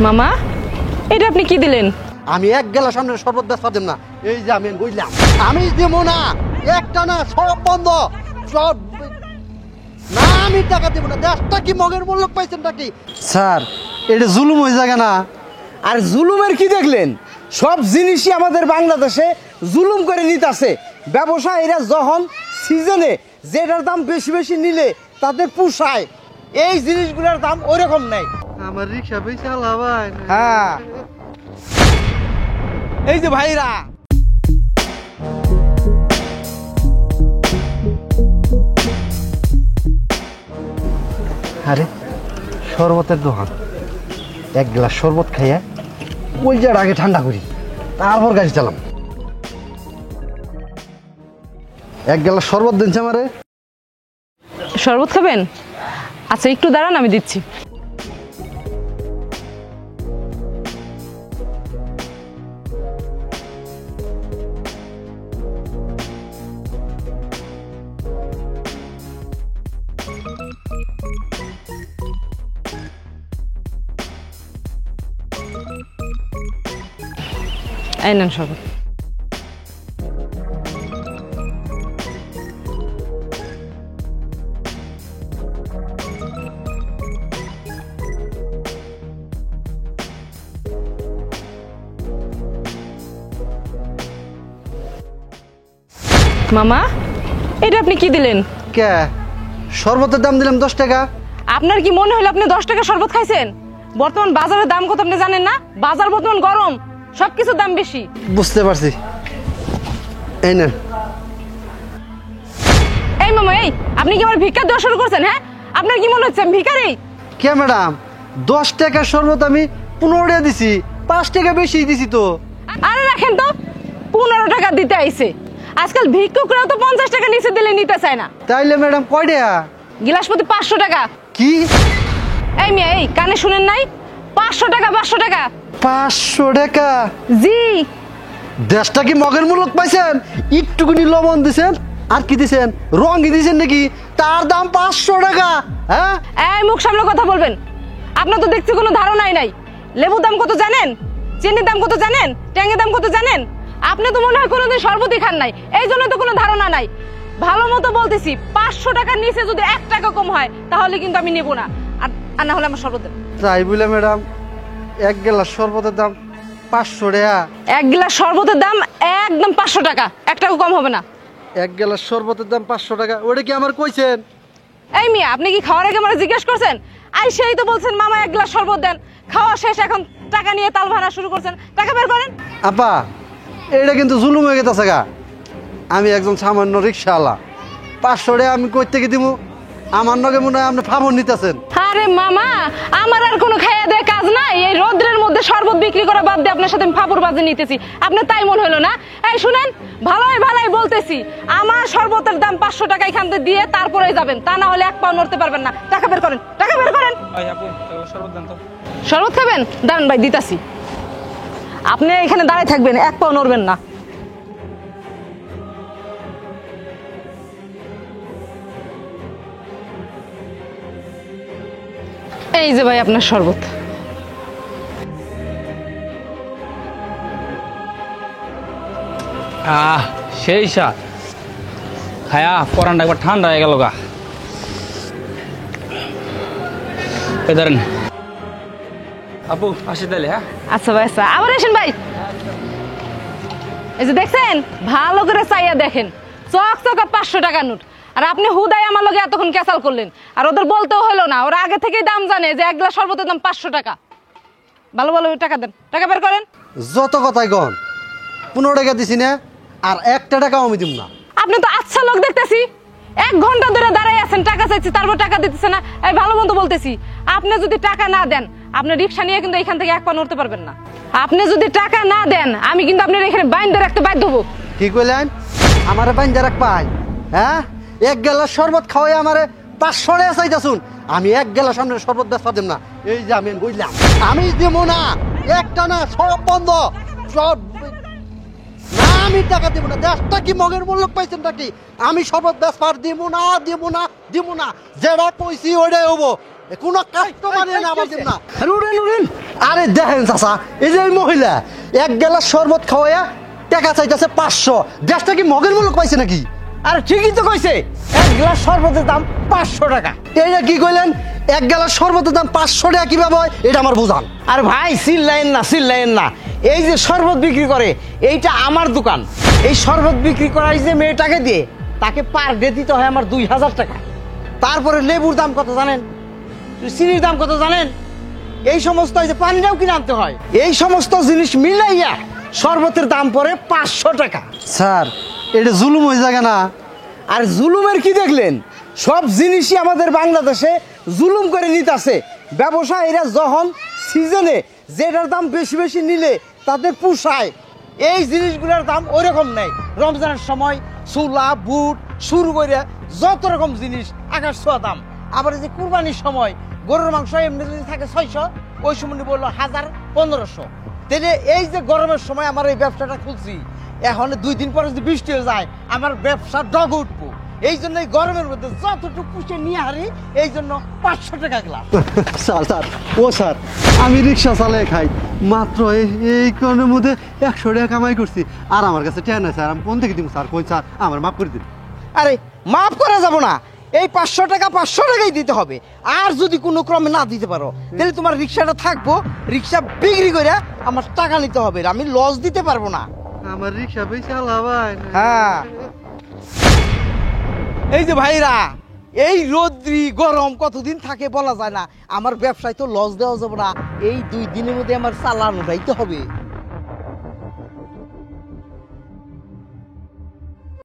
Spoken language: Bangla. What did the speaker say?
মামা, এটা আপনি কি দিলেন? আমি এক গেলা সামনে শরবত বেচা দেব না। এই যে আমি বুঝলাম, আমি দেব না, একটা না সব বন্ধ, সব না, আমি টাকা দেব না। দেশটা কি মগের মূল্য পাইছেন নাকি স্যার? এটা জুলুম হয়ে যাবে না? আর জুলুমের কি দেখলেন? সব জিনিসই আমাদের বাংলাদেশে জুলুম করে নিতেছে। ব্যবসায়ীরা যখন সিজনে যেটার দাম বেশি বেশি নিলে তাদের পোষায়, এই জিনিসগুলোর দাম ওইরকম নেই। আমার রিক্সা বেশি ভাই। হ্যাঁ, এই যে ভাইরা, আরে শরবতের দোকান, এক গ্লাস শরবত খাইয়া ওই যে আগে ঠান্ডা করি, তারপর গাড়ি চালাম। এক গ্লাস শরবত দিনছে আমারে। শরবত খাবেন? আচ্ছা একটু দাঁড়ান, আমি দিচ্ছি। এই নেন শরবত। মামা, এটা আপনি কি দিলেন? কে? শরবতের দাম দিলাম 10 টাকা। আপনার কি মনে হলো আপনি 10 টাকা শরবত খাইছেন? বর্তমান বাজারের দাম কত আপনি জানেন না? বাজার বর্তমান গরম, সবকিছুর দাম বেশি। বুঝতে পারছি, এই নেন। এই মামা, এই আপনি কি আমার ভিক্ষা দেওয়া শুরু করছেন? হ্যাঁ, আপনার কি মনে হচ্ছে আমি ভিখারি? কে ম্যাডাম, 10 টাকার শরবত আমি 15 টাকা দিছি, 5 টাকা বেশি দিছি তো। আরে রাখেন তো, 15 টাকা দিতে আইছে। আজকাল ভিক্ষুকরাও তো 50 টাকা নিচে দিলে নিতে চায় না। তাইলে ম্যাডাম কয় টাকা? গিলাস প্রতি 500 টাকা। কি? এই মিয়া, এই কানে শুনেন নাই? 500 টাকা, 500 টাকা। 500 টাকা? জি। দেশটা কি মগের মূলক পাইছেন? একটুকুনি লবণ দিছেন, আর কি দিছেন? রঙই দিছেন নাকি? তার দাম 500 টাকা? হ্যাঁ, এই মুখ সামলে কথা বলবেন। আপনার তো দেখছি কোনো ধারণাই নাই। লেবুর দাম কত জানেন? চিনির দাম কত জানেন? ট্যাংয়ের দাম কত জানেন? আপনি তো মনে হয় কোনোদিন শরবতই খান নাই, এই জন্য তো কোনো ধারণা নাই। ভালো মতো বলতেছি, 500 টাকার নিচে যদি 1 টাকা কম হয় তাহলে কিন্তু আমি নেব না। আর না হলে আমার শরবত দেন। তাই বলে ম্যাডাম এক গ্লাস শরবতের দাম 500 টাকা? এক গ্লাস শরবতের দাম একদম 500 টাকা, 1 টাকা কম হবে না। এক গ্লাস শরবতের দাম 500 টাকা? ওটা কি আমার কইছেন? এই মিয়া, আপনি কি খাওয়ার আগে আমার জিজ্ঞেস করছেন? আই সেই তো বলছেন মামা 1 গ্লাস শরবত দেন। খাওয়া শেষ, এখন টাকা নিয়ে তাল ভাড়া শুরু করছেন। টাকা বের করেন। আপা, এটা কিন্তু জুলুম হয়ে গেছে গা। আমি একজন সামান্য রিক্সাওয়ালা, 500 টাকা আমি কই থেকে দিব? আমার নগে মনে হয় আপনি ফাবন নিতেছেন। আরে মামা, আমার আর কোনো খাইয়া দেয় কাজ নাই। এই রোদ্রের মধ্যে শরবত বিক্রি করা বাদ দিয়ে আপনার সাথে আমি ফাপুর বাজে নিতেছি। আপনি তাই মনে হলো না? এই শুনেন, ভালোই ভালোই বলতেছি, আমার শরবতের দাম 500 টাকা এখান থেকে দিয়ে তারপরে যাবেন, তা না হলে 1 পাও নড়তে পারবেন না। টাকা বের করেন, টাকা বের করেন। শরবত খাবেন? দাঁড়ান ভাই, দিতাছি। আপনি এখানে দাঁড়ায় থাকবেন, 1 পাও নড়বেন না। এই যে ভাই আপনার শরবত। সেই স্বাদ, খায়া পরানটা একবার ঠান্ডা হয়ে গেল গা। এই ধরেন আপু, আসি তাহলে। হ্যাঁ আচ্ছা ভাই, আচ্ছা, আবার আসেন ভাই। এই যে দেখছেন, ভালো করে চাইয়া দেখেন, চকচকা 500 টাকা নোট। আর আপনি হুদাই আমার লগে এতক্ষণ ক্যাসাল করলেন, আর ওদের বলতেও হলো না। ওরা আগে থেকেই দাম জানে যে 1 গ্লাস শরবতের দাম 500 টাকা। ভালো ভালো টাকা দেন, টাকা বের করেন। যত কথাই কন, 15 টাকা দিছি না, আর 1 টাকাও আমি দিব না। আপনি তো আচ্ছা লোক দেখতেছি, 1 ঘন্টা ধরে দাঁড়াই আছেন, টাকা চাইছি তারপর টাকা দিতেছে না। এই ভালো মতো বলতেছি, আপনি যদি টাকা না দেন, আপনি রিক্সা নিয়ে কিন্তু এখান থেকে 1 পা নড়তে পারবেন না। আপনি যদি টাকা না দেন, আমি কিন্তু আপনার এখানে বাইন্ধে রাখতে বাধ্য হবো। কি কইলেন? আমারে বাইন্দা রাখ পাই? হ্যাঁ, 1 গ্লাস শরবত খাওয়াই আমারে 500 টাকা চাইতাছুন। আমি 1 গ্লাস সামনে শরবত বেচা দেব না। এই যে আমি বুঝলাম, আমি দেব না, একটা না সব বন্ধ, সব না, আমি টাকা দেব না। দেশটা কি মগের মূল্য পাইছেন নাকি? আমি শরবত বেচবার দিব না, দিব না, দিব না। যেটা কইছি ওইটাই হবো। কোনো কাস্টমার না আমার দেব না। উড়েন উড়েন আরে দেখেন চাচা, এই যে এই মহিলা এক গেলাস শরবত খাওয়াইয়া টাকা চাইতেছে 500। দেশটা কি মগের মুলুক পাইছে নাকি? আরে ঠিকই তো কইছে, এক গ্লাস শরবতের দাম 500 টাকা। এইটা কি কইলেন? এক গেলাস শরবতের দাম 500 টাকা কিভাবে হয় এটা আমার বুঝান। আর ভাই চিল্লাইন না, এই যে শরবত বিক্রি করে এইটা আমার দোকান। এই শরবত বিক্রি করা এই যে মেয়েটাকে দিয়ে তাকে পার ডে দিতে হয় আমার 2000 টাকা। তারপরে লেবুর দাম কত জানেন, চিনির দাম কত জানেন, এই সমস্ত এই যে পানিটাও কিনে আনতে হয়। এই সমস্ত জিনিস মিলাইয়া শরবতের দাম পড়ে 500 টাকা। স্যার এটা জুলুম হয়ে যাবে না? আর জুলুমের কি দেখলেন? সব জিনিসই আমাদের বাংলাদেশে জুলুম করে নিতেছে। ব্যবসায়ীরা যখন সিজনে যেটার দাম বেশি বেশি নিলে তাদের পোষায়, এই জিনিসগুলোর দাম ওইরকম নেই। রমজানের সময় চুলা বুট শুরু করে যত রকম জিনিস আকাশ ছোঁয়া দাম। আবার এই যে কুরবানির সময় গরুর মাংস এমনি যদি থাকে 600, ওই সময় বললো 1000 1500। তাহলে এই যে গরমের সময় আমার এই ব্যবসাটা খুলছি, এখন 2 দিন পরে যদি বৃষ্টি হয়ে যায় আমার ব্যবসা ডগ উঠবো। এই জন্য এই গরমের মধ্যে যতটুকু পুষে নিয়ে হারি, এই জন্য 500 টাকা গ্লাস। স্যার ও স্যার, আমি রিক্সা চালাই খাই, মাত্র এই কারণের মধ্যে 100 টাকা কামাই করছি। আর আমার কাছে টাকা নাই স্যার, আমি কোন থেকে দিব স্যার? কই স্যার, আমার মাফ করে দিন। আরে মাফ করা যাব না, এই 500 টাকা 500 টাকাই দিতে হবে। আর যদি কোনো ক্রমে না দিতে পারো তাহলে তোমার রিক্সাটা থাকবো, রিক্সা বিক্রি করে আমার টাকা নিতে হবে, আমি লস দিতে পারবো না। আমার রিক্সা বেশি ভাই। হ্যাঁ, এই যে ভাইরা, এই রোদ্রি গরম কতদিন থাকে বলা যায় না। আমার ব্যবসায় তো লস দেওয়া যাবে না, এই 2 দিনের মধ্যে আমার চালান উঠাইতে হবে।